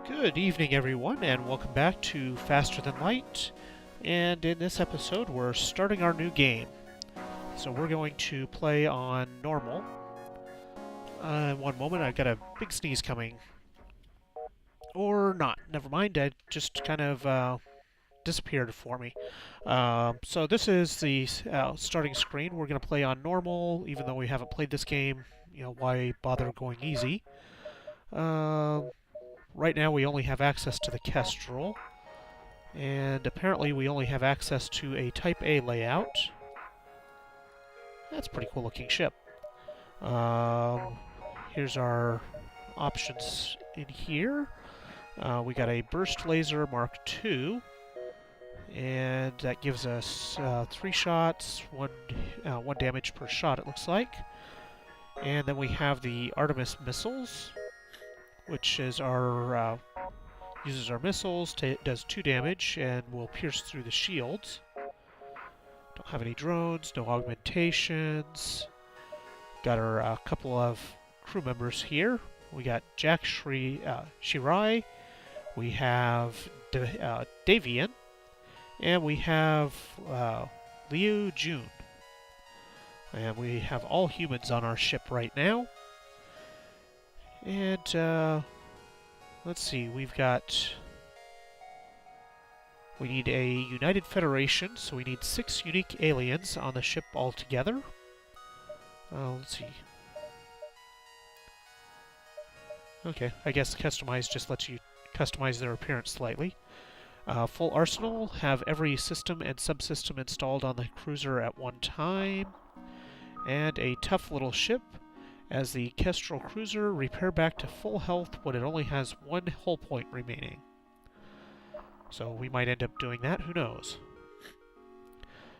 Good evening, everyone, and welcome back to Faster Than Light. And in this episode, we're starting our new game. So we're going to play on normal. One moment, I've got a big sneeze coming. Or not. Never mind, it just kind of disappeared for me. So this is the starting screen. We're going to play on normal, even though we haven't played this game. Why bother going easy? Right now we only have access to the Kestrel, and apparently we only have access to a Type A layout. That's a pretty cool looking ship. Here's our options in here. We got a Burst Laser Mark II, and that gives us 3 shots, one damage per shot it looks like. And then we have the Artemis missiles, which is our uses our missiles, does 2 damage, and will pierce through the shields. Don't have any drones, no augmentations. Got our couple of crew members here. We got Jack Shirai, we have Davian, and we have Liu Jun. And we have all humans on our ship right now. And let's see, we need a United Federation, so we need 6 unique aliens on the ship altogether. Let's see. Okay, I guess Customize just lets you customize their appearance slightly. Full arsenal, have every system and subsystem installed on the cruiser at one time. And a tough little ship. As the Kestrel cruiser, repair back to full health when it only has 1 hull point remaining. So we might end up doing that, who knows.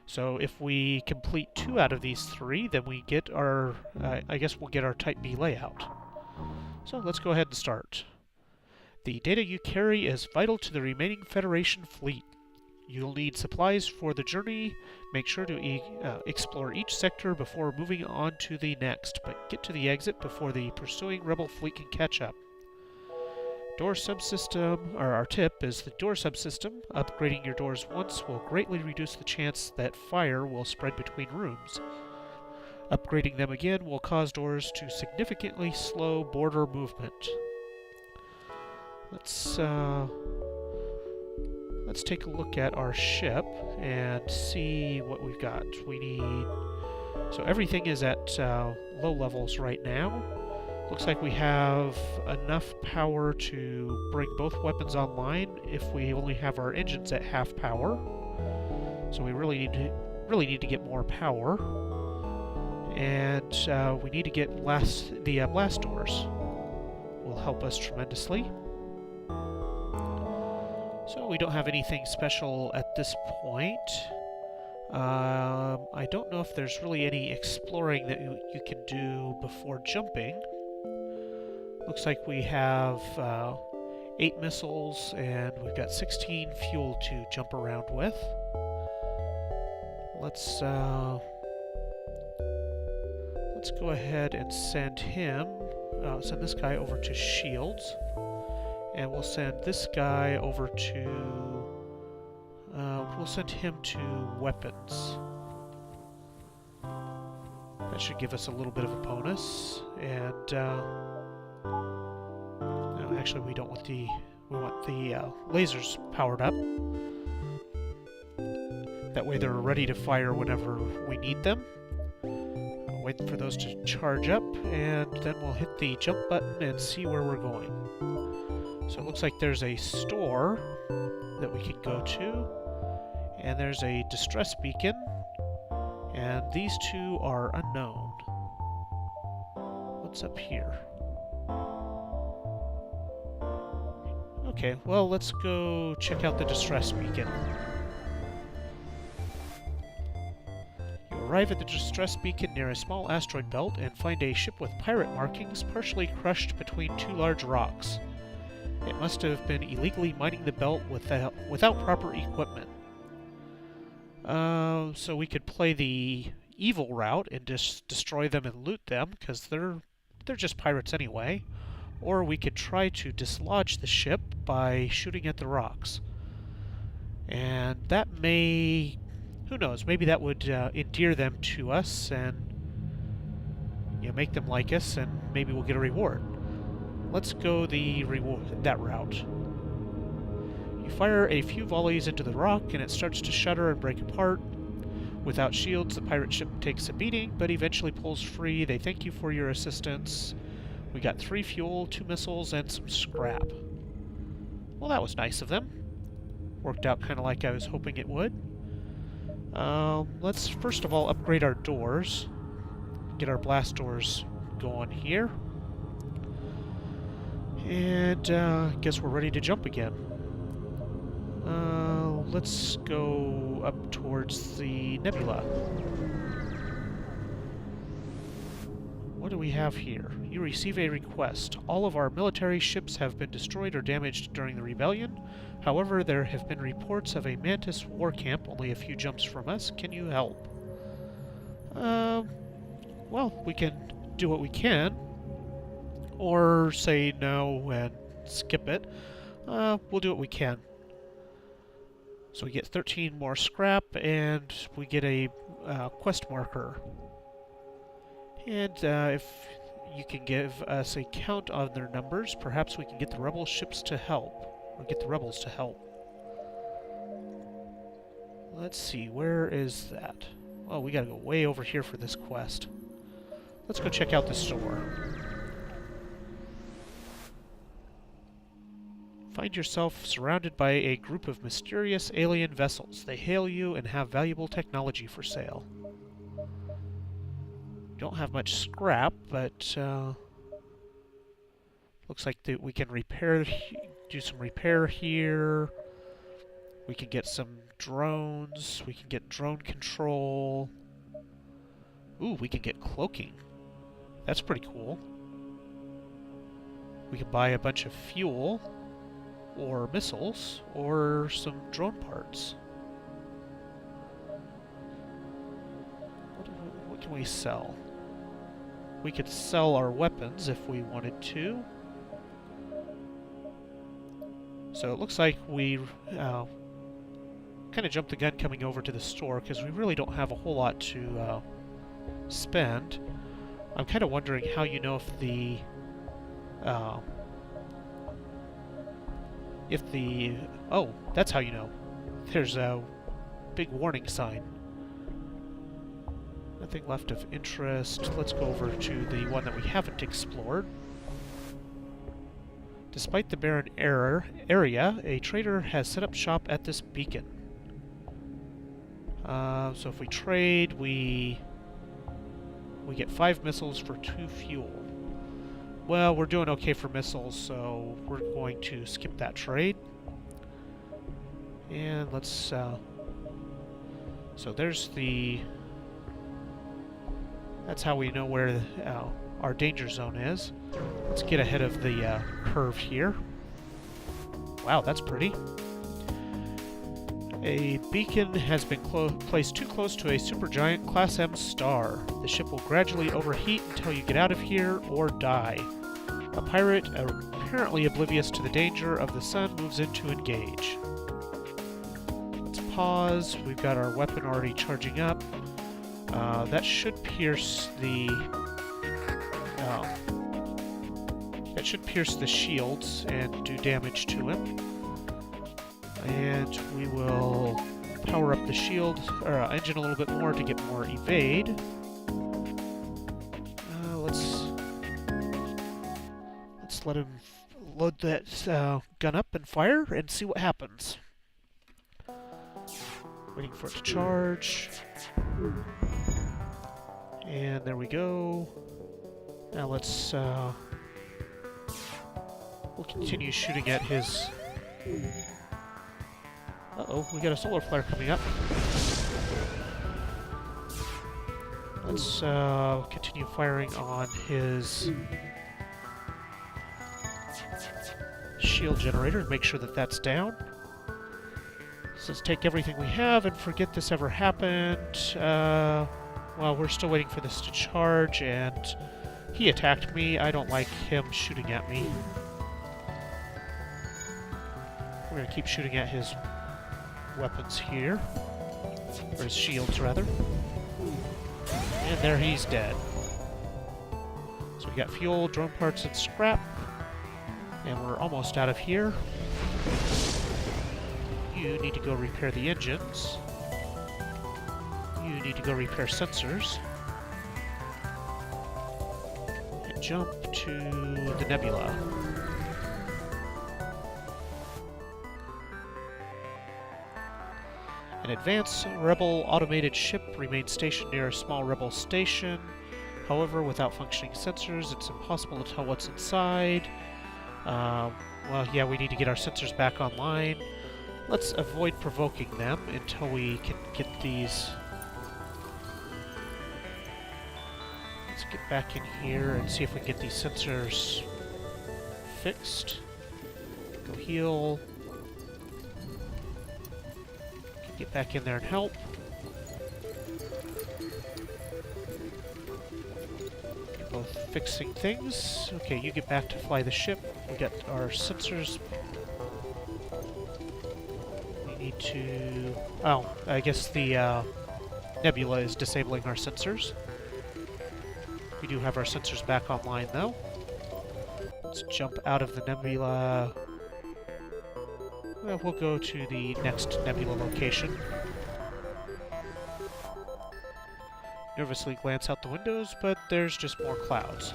So if we complete 2 out of these 3, then we get our, I guess we'll get our Type B layout. So let's go ahead and start. The data you carry is vital to the remaining Federation fleet. You'll need supplies for the journey. Make sure to explore each sector before moving on to the next, but get to the exit before the pursuing Rebel fleet can catch up. Door subsystem, or our tip, is the door subsystem. Upgrading your doors once will greatly reduce the chance that fire will spread between rooms. Upgrading them again will cause doors to significantly slow border movement. Let's take a look at our ship and see what we've got. So everything is at low levels right now. Looks like we have enough power to bring both weapons online if we only have our engines at half power. So we really need to get more power. And we need to get the blast doors. Will help us tremendously. So we don't have anything special at this point. I don't know if there's really any exploring that you can do before jumping. Looks like we have 8 missiles and we've got 16 fuel to jump around with. Let's go ahead and send send this guy over to shields. And we'll send this guy over to... we'll send him to weapons. That should give us a little bit of a bonus. And, no, actually we don't want we want the lasers powered up. That way they're ready to fire whenever we need them. I'll wait for those to charge up, and then we'll hit the jump button and see where we're going. So it looks like there's a store that we can go to, and there's a distress beacon, and these 2 are unknown. What's up here? Okay, well, let's go check out the distress beacon. You arrive at the distress beacon near a small asteroid belt and find a ship with pirate markings partially crushed between 2 large rocks. It must have been illegally mining the belt without proper equipment. So we could play the evil route and just destroy them and loot them, because they're just pirates anyway. or we could try to dislodge the ship by shooting at the rocks. And that may... who knows, maybe that would endear them to us and make them like us, and maybe we'll get a reward. Let's go that route. You fire a few volleys into the rock and it starts to shudder and break apart. Without shields, the pirate ship takes a beating, but eventually pulls free. They thank you for your assistance. We got 3 fuel, 2 missiles, and some scrap. Well, that was nice of them. Worked out kind of like I was hoping it would. Let's first of all upgrade our doors. Get our blast doors going here. And guess we're ready to jump again. Let's go up towards the nebula. What do we have here? You receive a request. All of our military ships have been destroyed or damaged during the rebellion. However, there have been reports of a Mantis war camp only a few jumps from us. Can you help? Well, we can do what we can. Or say no and skip it. We'll do what we can. So we get 13 more scrap, and we get a quest marker. And if you can give us a count on their numbers, perhaps we can get the rebel ships to help. Or get the rebels to help. Let's see, where is that? Oh, we gotta go way over here for this quest. Let's go check out the store. Find yourself surrounded by a group of mysterious alien vessels. They hail you and have valuable technology for sale. Don't have much scrap, but looks like we can do some repair here. We can get some drones. We can get drone control. Ooh, we can get cloaking. That's pretty cool. We can buy a bunch of fuel, or missiles, or some drone parts. What can we sell? We could sell our weapons if we wanted to. So it looks like we kind of jumped the gun coming over to the store because we really don't have a whole lot to spend. I'm kind of wondering how you know if the oh, that's how you know. There's a big warning sign. Nothing left of interest. Let's go over to the one that we haven't explored. Despite the barren area, a trader has set up shop at this beacon. So if we trade, we get 5 missiles for 2 fuel. Well, we're doing okay for missiles, so we're going to skip that trade. And let's... so there's the... That's how we know where our danger zone is. Let's get ahead of the curve here. Wow, that's pretty. A beacon has been placed too close to a supergiant Class M star. The ship will gradually overheat until you get out of here or die. A pirate, apparently oblivious to the danger of the sun, moves in to engage. Let's pause. We've got our weapon already charging up. That should pierce the... that should pierce the shields and do damage to him. And we will power up the shield, or engine a little bit more to get more evade. Let's let him load that gun up and fire and see what happens. Waiting for it to charge. And there we go. Now let's we'll continue shooting at his... Uh-oh, we got a solar flare coming up. Let's continue firing on his shield generator and make sure that that's down. So let's take everything we have and forget this ever happened. Well, we're still waiting for this to charge, and He attacked me. I don't like him shooting at me. We're going to keep shooting at his weapons here. Or his shields, rather. And there he's dead. So we got fuel, drone parts, and scrap. And we're almost out of here. You need to go repair the engines. You need to go repair sensors. And jump to the nebula. An advanced rebel automated ship remains stationed near a small rebel station. However, without functioning sensors, it's impossible to tell what's inside. Well, yeah, we need to get our sensors back online. Let's avoid provoking them until we can get these. Let's get back in here and see if we can get these sensors fixed. Go heal. Get back in there and help. You're both fixing things. Okay, you get back to fly the ship. We got our sensors. We need to... Oh, I guess the nebula is disabling our sensors. We do have our sensors back online, though. Let's jump out of the nebula. Well, we'll go to the next nebula location. Nervously glance out the windows, but there's just more clouds.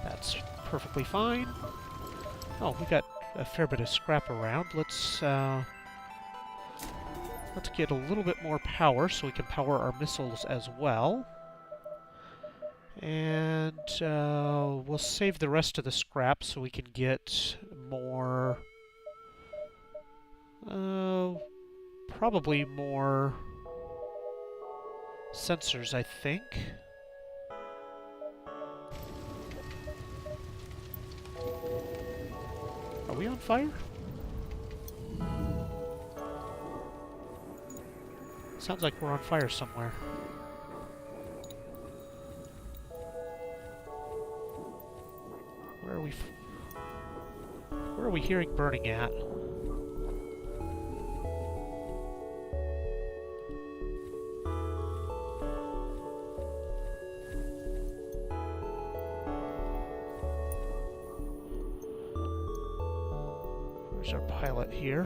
That's perfectly fine. Oh, we got a fair bit of scrap around. Let's get a little bit more power so we can power our missiles as well. And we'll save the rest of the scrap so we can get more... probably more sensors, I think. Are we on fire? Sounds like we're on fire somewhere. Where are we hearing burning at? Where's our pilot here?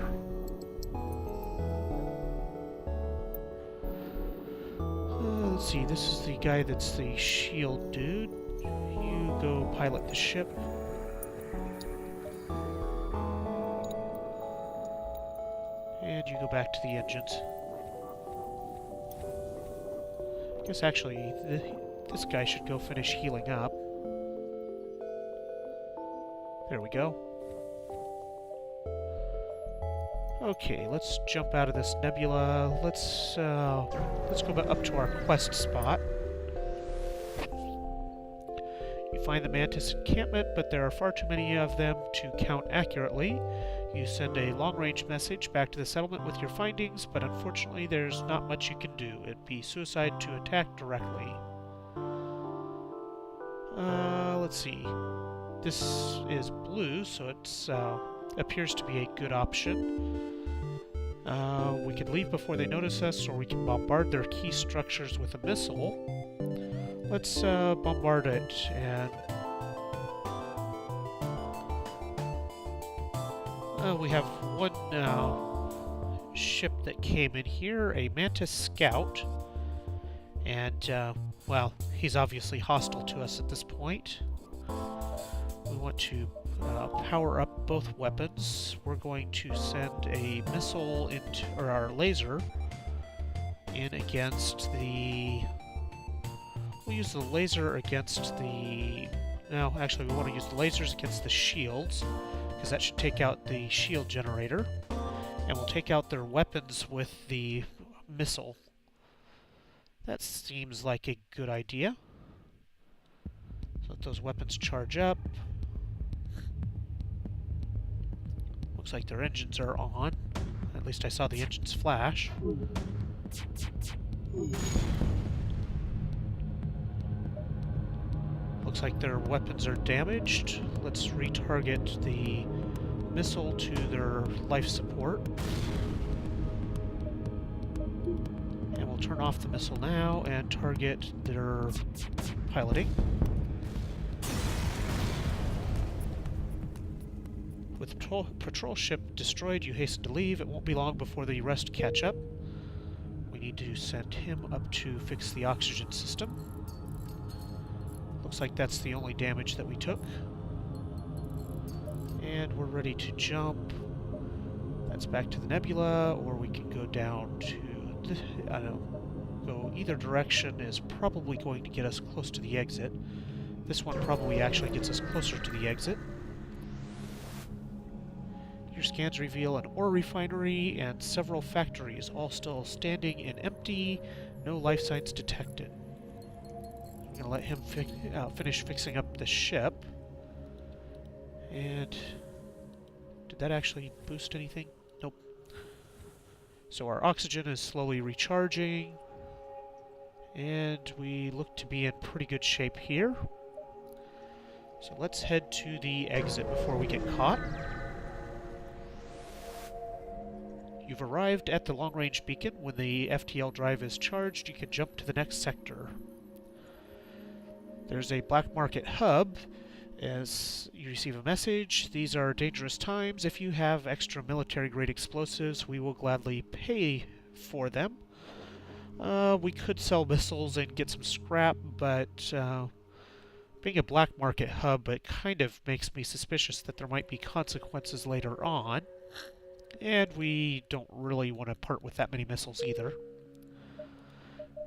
Let's see, this is the guy that's the shield dude. You go pilot the ship. And you go back to the engines. I guess actually, this guy should go finish healing up. There we go. Okay, let's jump out of this nebula. Let's go up to our quest spot. You find the Mantis encampment, but there are far too many of them to count accurately. You send a long-range message back to the settlement with your findings, but unfortunately there's not much you can do. It'd be suicide to attack directly. Let's see. This is blue, so it appears to be a good option. We can leave before they notice us, or we can bombard their key structures with a missile. Let's bombard it, and we have one ship that came in here, a Mantis Scout, and well, he's obviously hostile to us at this point. We want to power up both weapons. We're going to send a missile into, or our laser, in against the... We'll use the laser against the... No, actually we want to use the lasers against the shields, because that should take out the shield generator. And we'll take out their weapons with the missile. That seems like a good idea. So let those weapons charge up. Looks like their engines are on. At least I saw the engines flash. We'll Looks like their weapons are damaged. Let's retarget the missile to their life support. And we'll turn off the missile now and target their piloting. With the patrol ship destroyed, you hasten to leave. It won't be long before the rest catch up. We need to send him up to fix the oxygen system. Looks like that's the only damage that we took. And we're ready to jump. That's back to the nebula, or we can go down to the, I don't know, go either direction is probably going to get us close to the exit. This one probably actually gets us closer to the exit. Your scans reveal an ore refinery and several factories, all still standing and empty, no life signs detected. I'm going to let him finish fixing up the ship. And did that actually boost anything? Nope. So our oxygen is slowly recharging, and we look to be in pretty good shape here. So let's head to the exit before we get caught. You've arrived at the long-range beacon. When the FTL drive is charged, you can jump to the next sector. There's a black market hub. As you receive a message, these are dangerous times. If you have extra military-grade explosives, we will gladly pay for them. We could sell missiles and get some scrap, but being a black market hub, it kind of makes me suspicious that there might be consequences later on. And we don't really want to part with that many missiles either.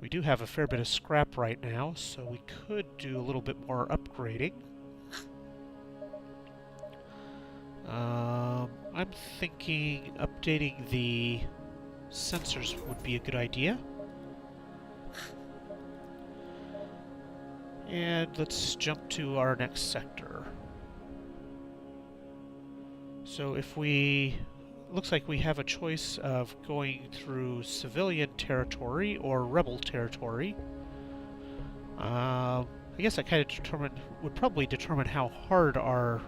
We do have a fair bit of scrap right now, so we could do a little bit more upgrading. I'm thinking updating the sensors would be a good idea. And let's jump to our next sector. So if we... looks like we have a choice of going through civilian territory or rebel territory. I guess that kind of would probably determine how hard our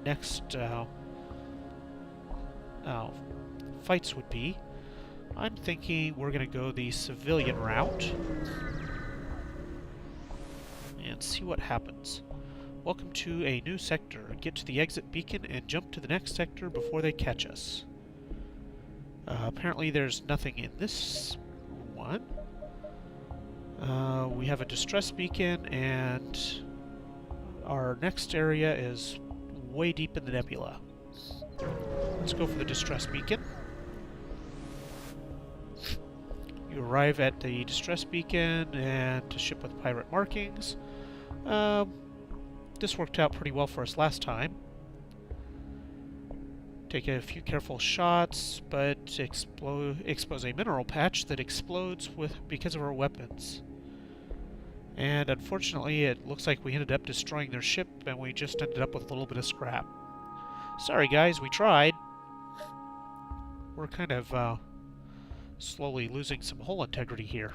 next fights would be. I'm thinking we're going to go the civilian route and see what happens. Welcome to a new sector. Get to the exit beacon and jump to the next sector before they catch us. Apparently there's nothing in this one. We have a distress beacon, and our next area is way deep in the nebula. Let's go for the distress beacon. You arrive at the distress beacon and a ship with pirate markings. This worked out pretty well for us last time. Take a few careful shots, but expose a mineral patch that explodes because of our weapons. And unfortunately, it looks like we ended up destroying their ship, and we just ended up with a little bit of scrap. Sorry guys, we tried. We're kind of slowly losing some hull integrity here.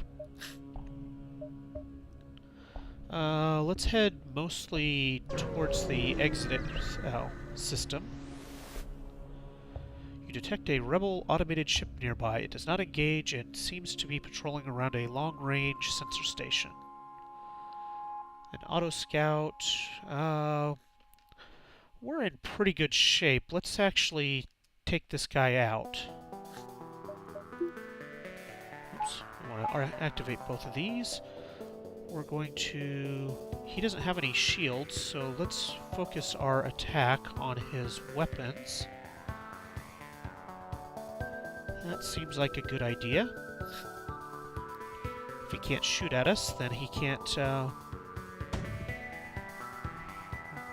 Let's head mostly towards the exit system. You detect a rebel automated ship nearby. It does not engage and seems to be patrolling around a long-range sensor station. An auto scout. We're in pretty good shape. Let's actually take this guy out. Oops. I want to activate both of these. We're going to... He doesn't have any shields, so let's focus our attack on his weapons. That seems like a good idea. If he can't shoot at us, then he can't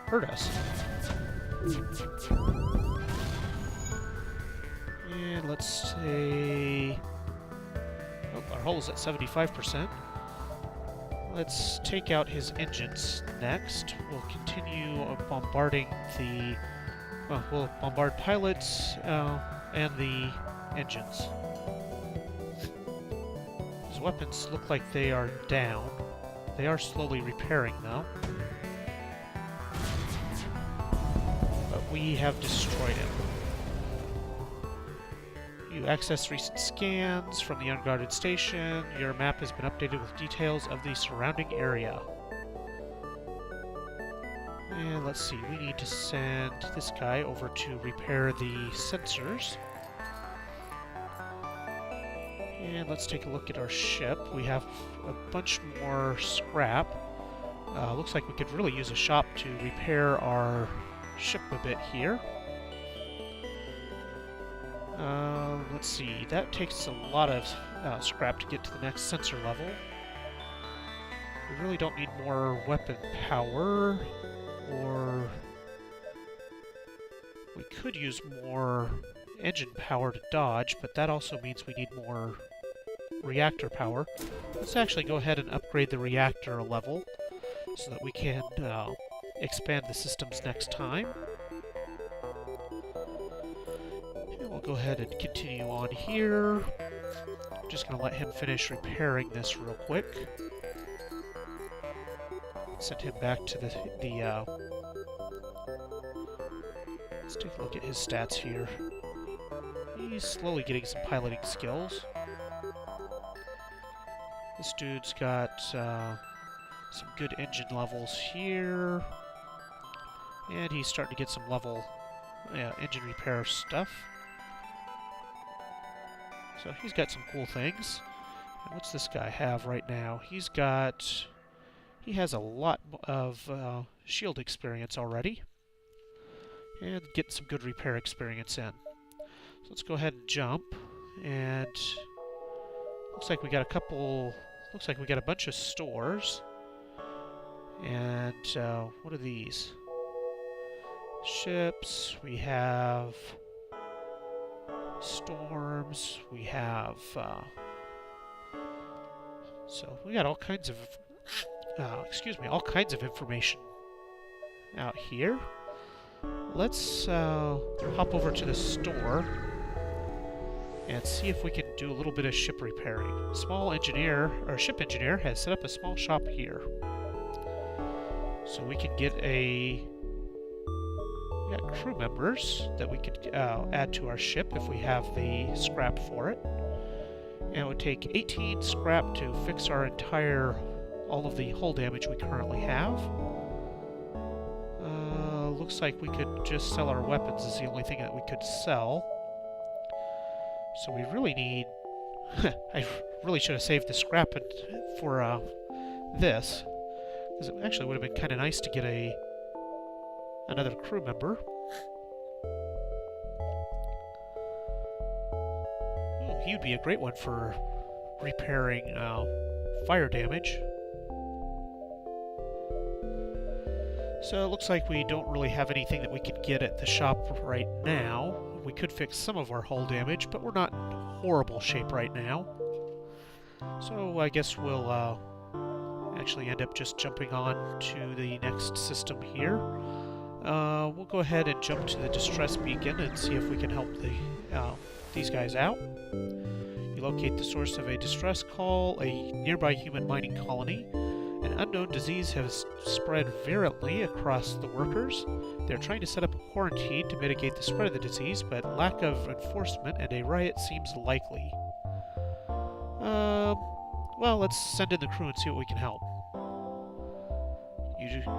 hurt us. And let's say... Oh, our hull is at 75%. Let's take out his engines next. We'll continue bombarding the... Well, we'll bombard pilots and the engines. His weapons look like they are down. They are slowly repairing, though. But we have destroyed him. You access recent scans from the unguarded station. Your map has been updated with details of the surrounding area. And let's see, we need to send this guy over to repair the sensors. And let's take a look at our ship. We have a bunch more scrap. Looks like we could really use a shop to repair our ship a bit here. Let's see, that takes a lot of scrap to get to the next sensor level. We really don't need more weapon power, or we could use more engine power to dodge, but that also means we need more reactor power. Let's actually go ahead and upgrade the reactor level so that we can expand the systems next time. And we'll go ahead and continue on here. I'm just going to let him finish repairing this real quick. Send him back to the let's take a look at his stats here. He's slowly getting some piloting skills. This dude's got some good engine levels here. And he's starting to get some level engine repair stuff. So he's got some cool things. And what's this guy have right now? He has a lot of shield experience already. And getting some good repair experience in. So let's go ahead and jump. And looks like we got a bunch of stores. And what are these? Ships. We have storms. We have so we got all kinds of all kinds of information out here. Let's hop over to the store and see if we can do a little bit of ship repairing. Ship engineer has set up a small shop here. So we can get we got crew members that we could add to our ship if we have the scrap for it. And it would take 18 scrap to fix all of the hull damage we currently have. Looks like we could just sell our weapons is the only thing that we could sell. So we really need... I really should have saved the scrap for this. Because it actually would have been kind of nice to get another crew member. Oh, he would be a great one for repairing fire damage. So it looks like we don't really have anything that we could get at the shop right now. We could fix some of our hull damage, but we're not in horrible shape right now. So I guess we'll actually end up just jumping on to the next system here. We'll go ahead and jump to the distress beacon and see if we can help these guys out. You locate the source of a distress call, a nearby human mining colony. An unknown disease has spread virulently across the workers. They're trying to set up a quarantine to mitigate the spread of the disease, but lack of enforcement and a riot seems likely. Well, let's send in the crew and see what we can help.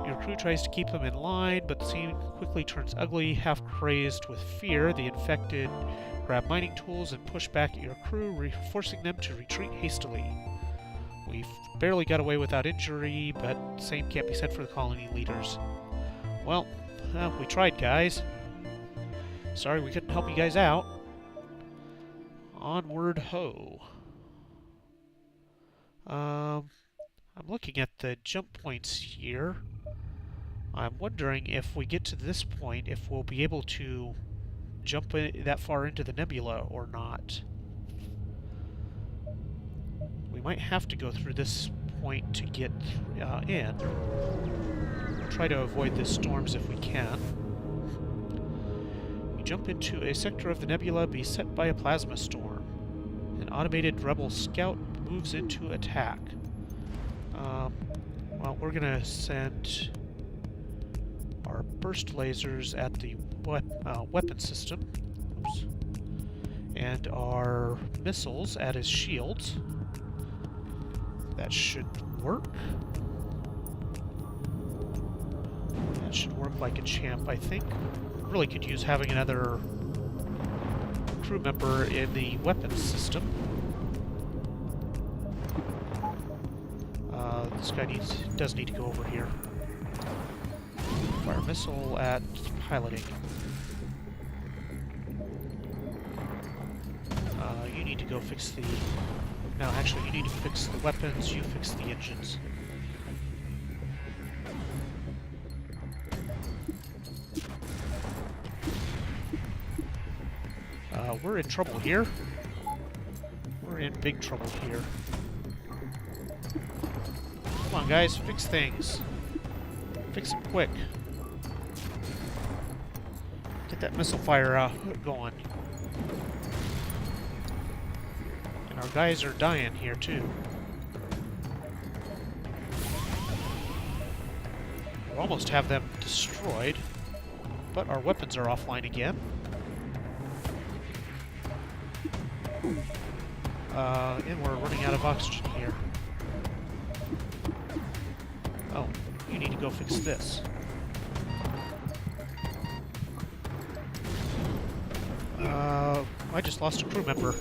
Your crew tries to keep them in line, but the scene quickly turns ugly. Half crazed with fear, the infected grab mining tools and push back at your crew, forcing them to retreat hastily. We've barely got away without injury, but same can't be said for the colony leaders. Well, we tried, guys. Sorry we couldn't help you guys out. Onward ho. I'm looking at the jump points here. I'm wondering if we get to this point, if we'll be able to jump that far into the nebula or not. We might have to go through this point to get in. We'll try to avoid the storms if we can. You jump into a sector of the nebula beset by a plasma storm. An automated rebel scout moves into attack. Well, we're gonna send our burst lasers at the weapon system. Oops. And our missiles at his shields. That should work. That should work like a champ, I think. Really could use having another crew member in the weapons system. This guy does need to go over here. Fire missile at piloting. You need to go fix the... No, actually, you need to fix the weapons, you fix the engines. We're in trouble here. We're in big trouble here. Come on, guys, fix things. Fix them quick. Get that missile fire going. And our guys are dying here, too. We almost have them destroyed, but our weapons are offline again. And we're running out of oxygen here. Oh, you need to go fix this. I just lost a crew member.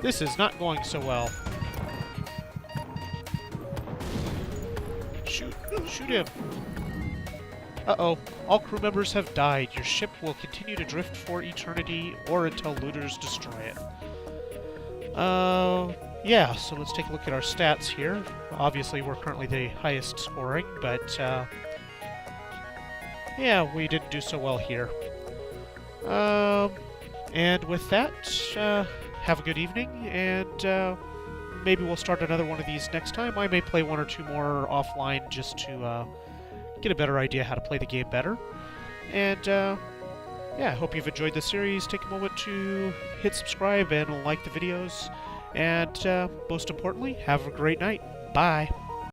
This is not going so well. Shoot him. Uh-oh, all crew members have died. Your ship will continue to drift for eternity or until looters destroy it. Yeah, so let's take a look at our stats here. Obviously, we're currently the highest scoring, but, yeah, we didn't do so well here. And with that, have a good evening, and, maybe we'll start another one of these next time. I may play one or two more offline just to, get a better idea how to play the game better. And, yeah, I hope you've enjoyed the series. Take a moment to hit subscribe and like the videos. And most importantly, have a great night. Bye.